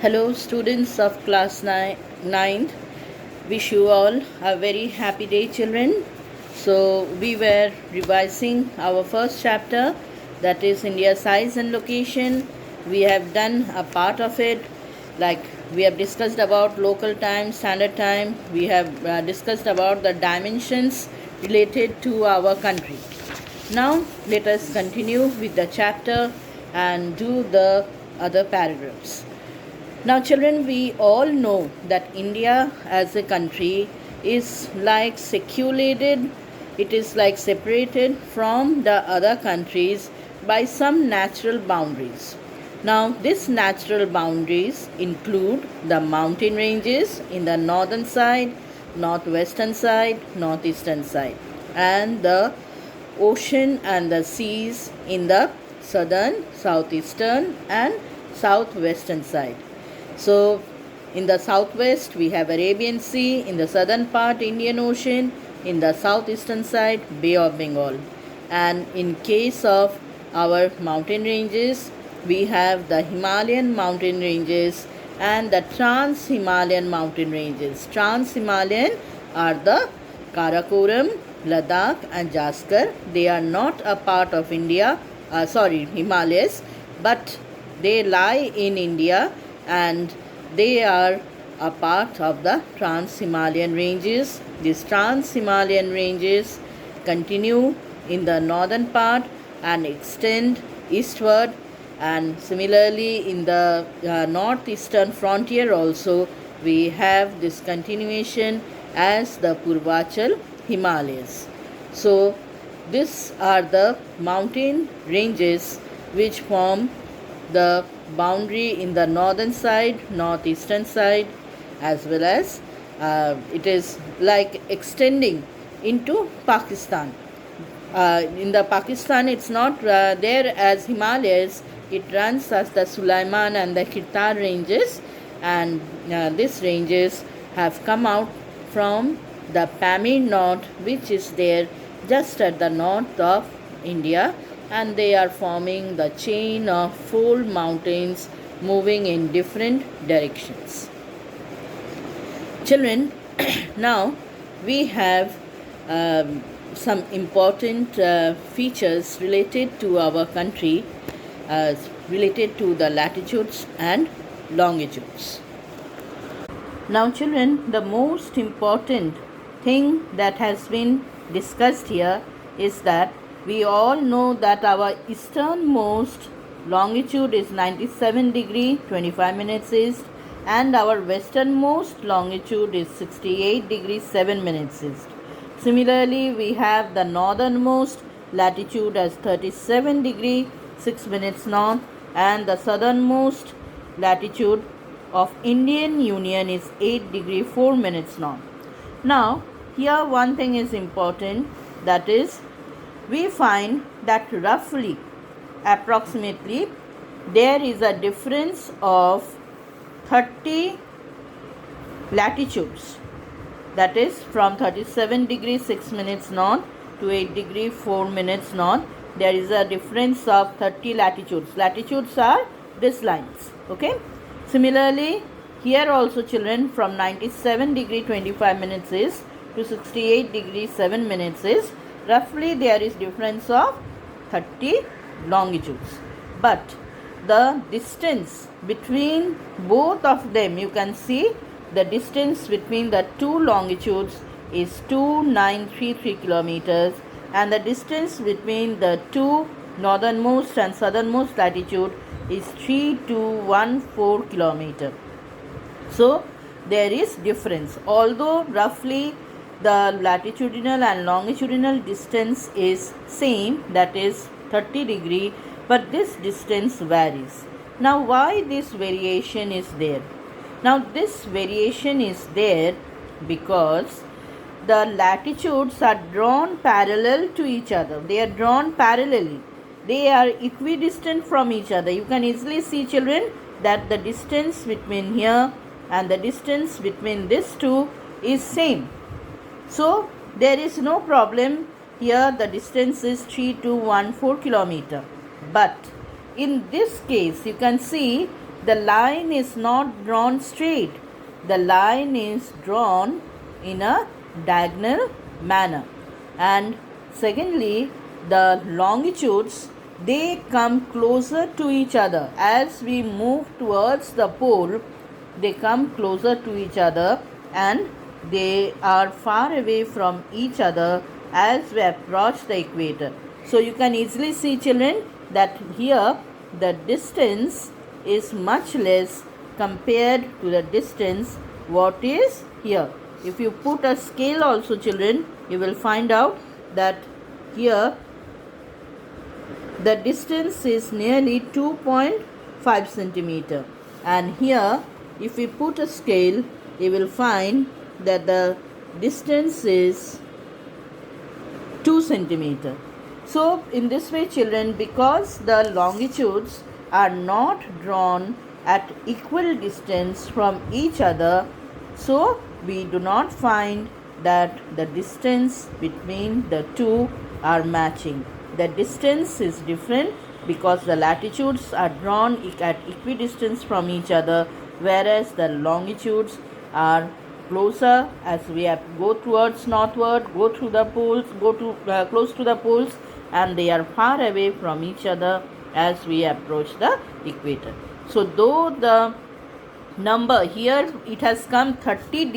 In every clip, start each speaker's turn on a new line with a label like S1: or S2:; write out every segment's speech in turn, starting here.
S1: Hello, students of class 9th. Wish you all a very happy day, children. So, we were revising our first chapter, that is India's size and location. We have done a part of it, like we have discussed about local time, standard time. We have discussed about the dimensions related to our country. Now, let us continue with the chapter and do the other paragraphs. Now, children, we all know that India as a country is like secluded, it is like separated from the other countries by some natural boundaries. Now, these natural boundaries include the mountain ranges in the northern side, northwestern side, northeastern side, and the ocean and the seas in the southern, southeastern, and southwestern side. So, in the southwest, we have Arabian Sea, in the southern part, Indian Ocean, in the southeastern side, Bay of Bengal. And in case of our mountain ranges, we have the Himalayan mountain ranges and the Trans-Himalayan mountain ranges. Trans-Himalayan are the Karakoram, Ladakh, and Jaskar. They are not a part of Himalayas, but they lie in India and they are a part of the Trans-Himalayan ranges. These Trans-Himalayan ranges continue in the northern part and extend eastward, and similarly in the northeastern frontier also we have this continuation as the Purvachal Himalayas. So these are the mountain ranges which form the boundary in the northern side, northeastern side, as well as it is like extending into Pakistan. In the Pakistan, it's not there as Himalayas, it runs as the Sulaiman and the Kirtar ranges, and these ranges have come out from the Pamir Knot, which is there just at the north of India, and they are forming the chain of 4 mountains moving in different directions. Children, now we have some important features related to our country, related to the latitudes and longitudes. Now, children, the most important thing that has been discussed here is that we all know that our easternmost longitude is 97 degree 25 minutes east, and our westernmost longitude is 68 degree 7 minutes east. Similarly, we have the northernmost latitude as 37 degree 6 minutes north, and the southernmost latitude of Indian Union is 8 degree 4 minutes north. Now, here one thing is important, that is, we find that roughly, approximately, there is a difference of 30 latitudes, that is from 37 degree 6 minutes north to 8 degree 4 minutes north. There is a difference of 30 latitudes. Latitudes are these lines, okay? Similarly, here also, children, from 97 degree 25 minutes east to 68 degree 7 minutes east, roughly there is difference of 30 longitudes. But the distance between both of them, you can see the distance between the two longitudes is 2933 kilometers, and the distance between the two northernmost and southernmost latitude is 3214 kilometer. So there is difference, although roughly the latitudinal and longitudinal distance is same, that is 30 degree, but this distance varies. Now, why this variation is there? Now, this variation is there because the latitudes are drawn parallel to each other. They are drawn parallelly. They are equidistant from each other. You can easily see, children, that the distance between here and the distance between these two is same. So, there is no problem here. The distance is 3214 kilometer. But in this case, you can see the line is not drawn straight. The line is drawn in a diagonal manner. And secondly, the longitudes, they come closer to each other. As we move towards the pole, they come closer to each other and they are far away from each other as we approach the equator. So you can easily see, children, that here the distance is much less compared to the distance what is here. If you put a scale also, children, you will find out that here the distance is nearly 2.5 centimeter, and here if we put a scale, you will find that the distance is 2 centimeter. So in this way, children, because the longitudes are not drawn at equal distance from each other, so we do not find that the distance between the two are matching. The distance is different because the latitudes are drawn at equidistance from each other, whereas the longitudes are closer as we go towards northward, go through the poles, go to close to the poles, and they are far away from each other as we approach the equator. So though the number here, it has come 30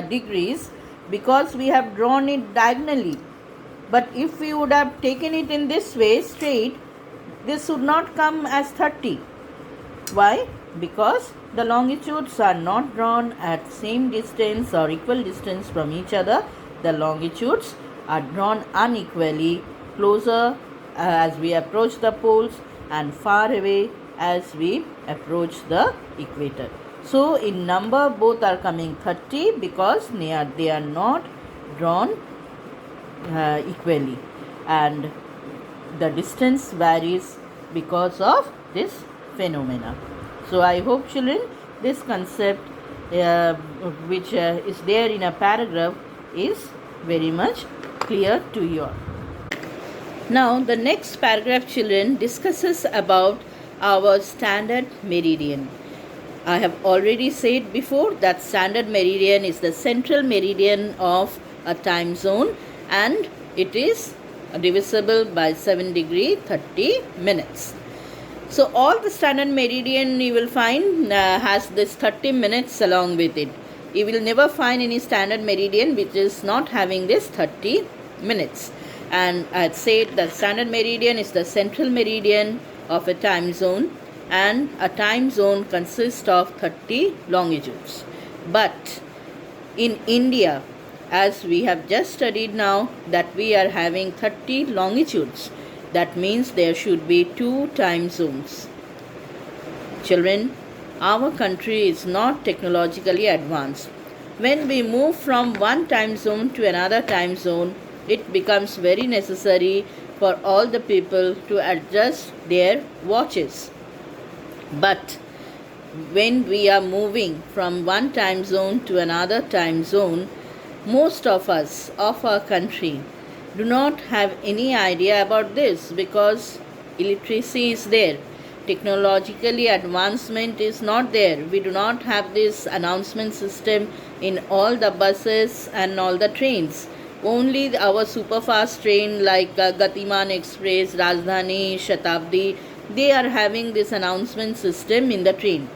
S1: degrees because we have drawn it diagonally, but if we would have taken it in this way straight, this would not come as 30. Why? Because the longitudes are not drawn at same distance or equal distance from each other. The longitudes are drawn unequally, closer as we approach the poles and far away as we approach the equator. So in number both are coming 30 because they are not drawn equally, and the distance varies because of this phenomena. So I hope, children, this concept which is there in a paragraph is very much clear to you all. Now the next paragraph, children, discusses about our standard meridian. I have already said before that standard meridian is the central meridian of a time zone, and it is divisible by 7 degree 30 minutes. So all the standard meridian you will find has this 30 minutes along with it. You will never find any standard meridian which is not having this 30 minutes. And I had said that standard meridian is the central meridian of a time zone, and a time zone consists of 30 longitudes. But in India, as we have just studied now, that we are having 30 longitudes. That means there should be 2 time zones. Children, our country is not technologically advanced. When we move from one time zone to another time zone, it becomes very necessary for all the people to adjust their watches. But when we are moving from one time zone to another time zone, most of us of our country do not have any idea about this because illiteracy is there. Technologically advancement is not there. We do not have this announcement system in all the buses and all the trains. Only our superfast train like Gatiman Express, Rajdhani, Shatabdi, they are having this announcement system in the train.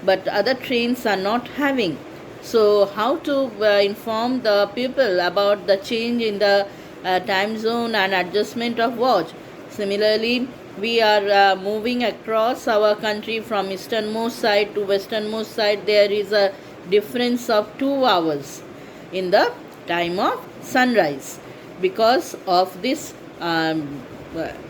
S1: But other trains are not having. So how to inform the people about the change in the time zone and adjustment of watch? Similarly, we are moving across our country from easternmost side to westernmost side. There is a difference of 2 hours in the time of sunrise because of this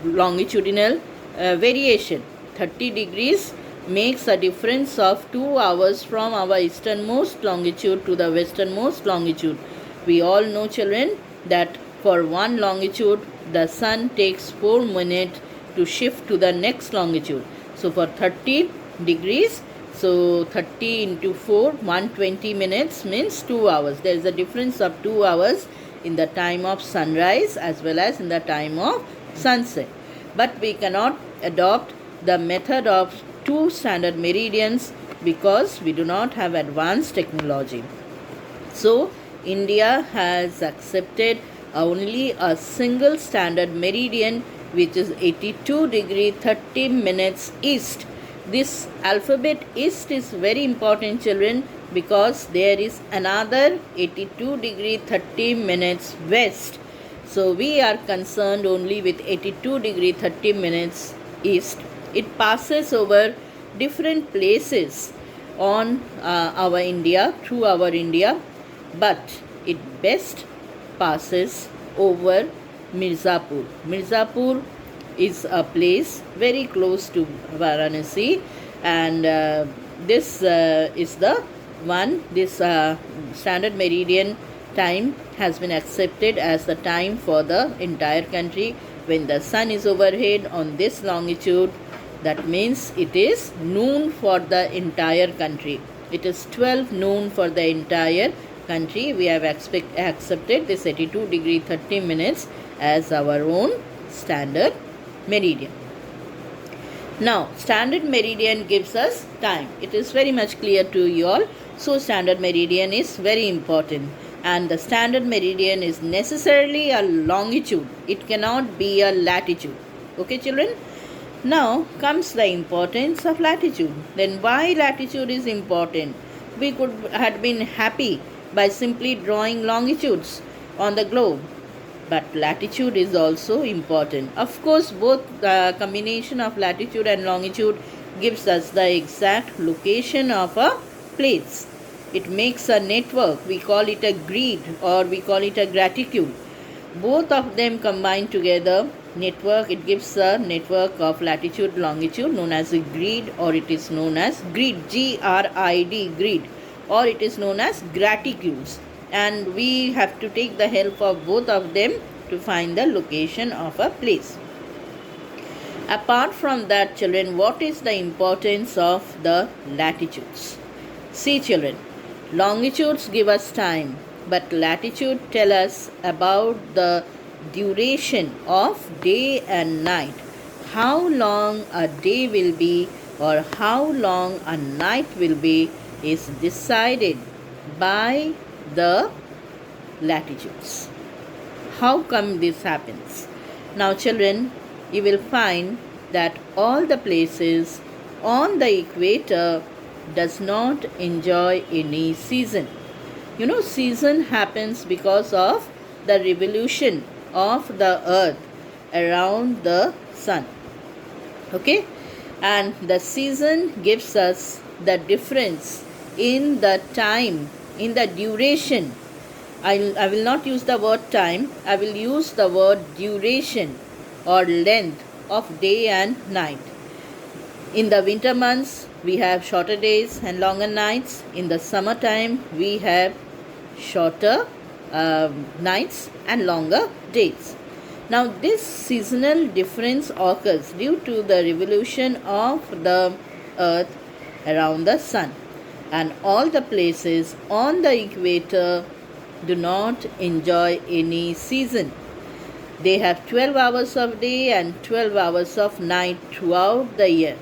S1: longitudinal variation. 30 degrees makes a difference of 2 hours from our easternmost longitude to the westernmost longitude. We all know, children, that for one longitude the sun takes 4 minutes to shift to the next longitude. So for 30 degrees, so 30 into 4, 120 minutes means 2 hours. There is a difference of 2 hours in the time of sunrise as well as in the time of sunset. But we cannot adopt the method of 2 standard meridians because we do not have advanced technology. So India has accepted only a single standard meridian, which is 82 degree 30 minutes east. This alphabet east is very important, children, because there is another 82 degree 30 minutes west. So we are concerned only with 82 degree 30 minutes east. It passes over different places on our India, through our India, but it best passes over Mirzapur. Mirzapur is a place very close to Varanasi, and this is the one, this standard meridian time has been accepted as the time for the entire country. When the sun is overhead on this longitude, that means it is noon for the entire country. It is 12 noon for the entire country. We have accepted this 82 degree 30 minutes as our own standard meridian. Now, standard meridian gives us time. It is very much clear to you all. So, standard meridian is very important. And the standard meridian is necessarily a longitude. It cannot be a latitude. Okay, children? Now comes the importance of latitude. Then why latitude is important? We could have been happy by simply drawing longitudes on the globe. But latitude is also important. Of course, both the combination of latitude and longitude gives us the exact location of a place. It makes a network. We call it a grid, or we call it a graticule. Both of them combined together, network, it gives a network of latitude, longitude, known as a grid, or it is known as grid, G-R-I-D, grid, or it is known as graticules. And we have to take the help of both of them to find the location of a place. Apart from that, children, what is the importance of the latitudes? See, children, longitudes give us time, but latitude tell us about the duration of day and night. How long a day will be or how long a night will be is decided by the latitudes. How come this happens? Now, children, you will find that all the places on the equator does not enjoy any season. You know, season happens because of the revolution of the earth around the sun. Okay? And the season gives us the difference in the time, in the duration. I will not use the word time, I will use the word duration or length of day and night. In the winter months, we have shorter days and longer nights. In the summertime, we have shorter nights and longer days. Now, this seasonal difference occurs due to the revolution of the earth around the sun. And all the places on the equator do not enjoy any season. They have 12 hours of day and 12 hours of night throughout the year.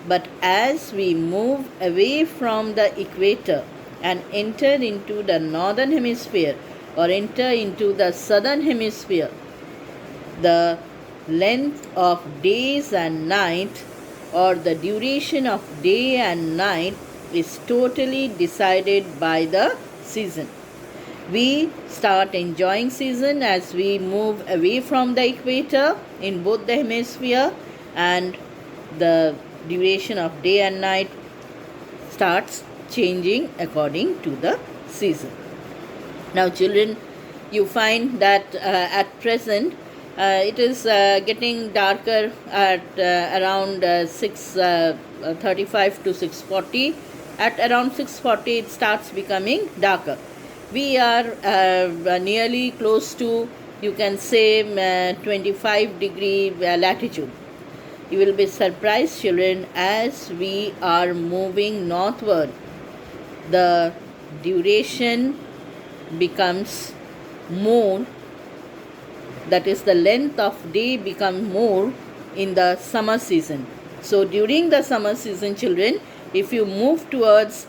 S1: But as we move away from the equator and enter into the northern hemisphere or enter into the southern hemisphere, the length of days and night or the duration of day and night is totally decided by the season. We start enjoying season as we move away from the equator in both the hemisphere, and the duration of day and night starts changing according to the season. Now, children, you find that at present it is getting darker at around 6:35 to 6:40. At around 6:40 it starts becoming darker. We are nearly close to, you can say, 25 degree latitude. You will be surprised, children, as we are moving northward, the duration becomes more, that is, the length of day becomes more in the summer season. So during the summer season, children, if you move towards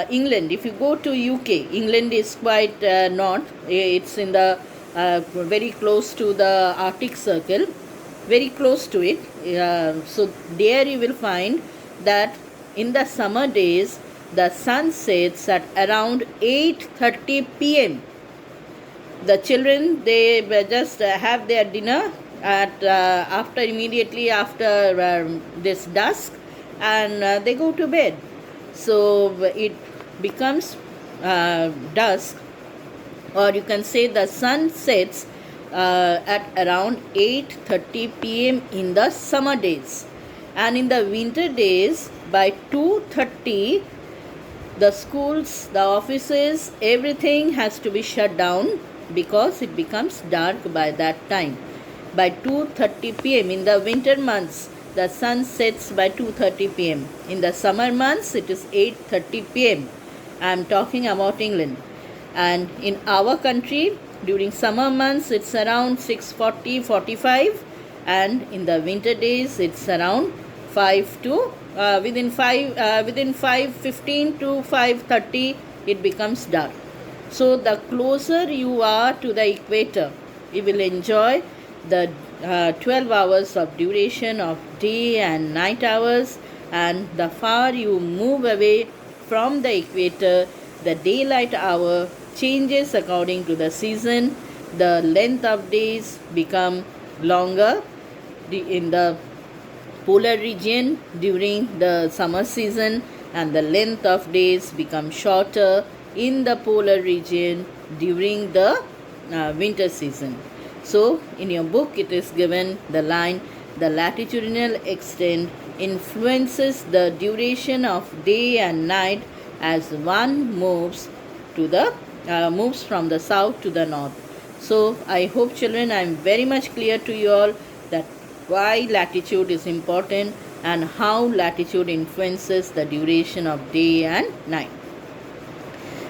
S1: England, if you go to UK, England is quite north. It's in the very close to the Arctic Circle, very close to it. So there you will find that in the summer days, the sun sets at around 8:30 p.m. The children, they just have their dinner at after immediately after this dusk, and they go to bed. So it becomes dusk, or you can say the sun sets at around 8:30 p.m. in the summer days, and in the winter days by 2:30 the schools, the offices, everything has to be shut down because it becomes dark by that time. By 2:30 p.m. in the winter months, the sun sets by 2:30 p.m. In the summer months, it is 8:30 p.m. I am talking about England. And in our country, during summer months, it's around 6:40, 45, and in the winter days, it's around 5 to within 5:15 to 5:30, it becomes dark. So the closer you are to the equator, you will enjoy the 12 hours of duration of day and night hours, and the far you move away from the equator, the daylight hour changes according to the season. The length of days become longer in the polar region during the summer season, and the length of days become shorter in the polar region during the winter season. So in your book it is given the line, the latitudinal extent influences the duration of day and night as one moves to the moves from the south to the north. So I hope, children, I am very much clear to you all that why latitude is important and how latitude influences the duration of day and night.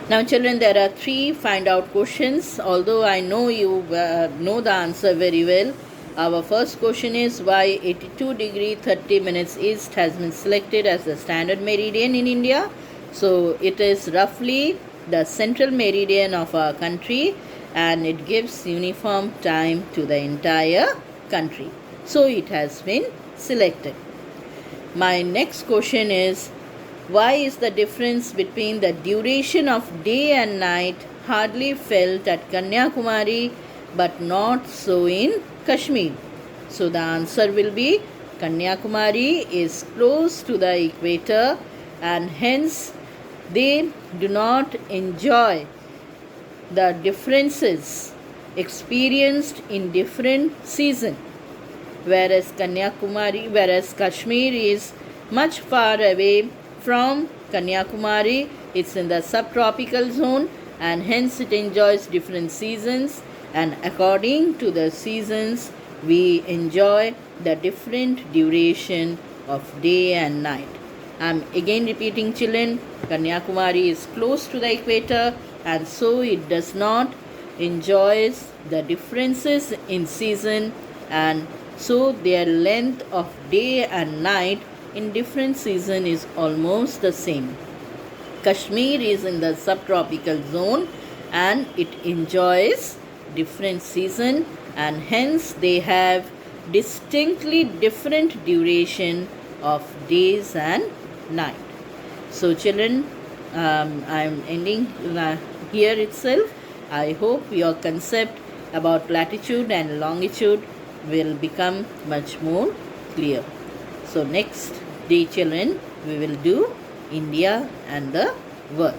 S1: Now children, there are 3 find out questions. Although I know you know the answer very well. Our first question is why 82 degree 30 minutes east has been selected as the standard meridian in India. So it is roughly the central meridian of our country, and it gives uniform time to the entire country. So it has been selected. My next question is, why is the difference between the duration of day and night hardly felt at Kanyakumari but not so in Kashmir? So the answer will be Kanyakumari is close to the equator, and hence they do not enjoy the differences experienced in different seasons. Whereas Kashmir is much far away from Kanyakumari. It's in the subtropical zone, and hence it enjoys different seasons, and according to the seasons we enjoy the different duration of day and night. I'm again repeating, children, Kanyakumari is close to the equator, and so it does not enjoys the differences in season, and so their length of day and night in different season is almost the same. Kashmir is in the subtropical zone, and it enjoys different season, and hence they have distinctly different duration of days and night. So children, I am ending here itself. I hope your concept about latitude and longitude will become much more clear. So next day, children, we will do India and the world.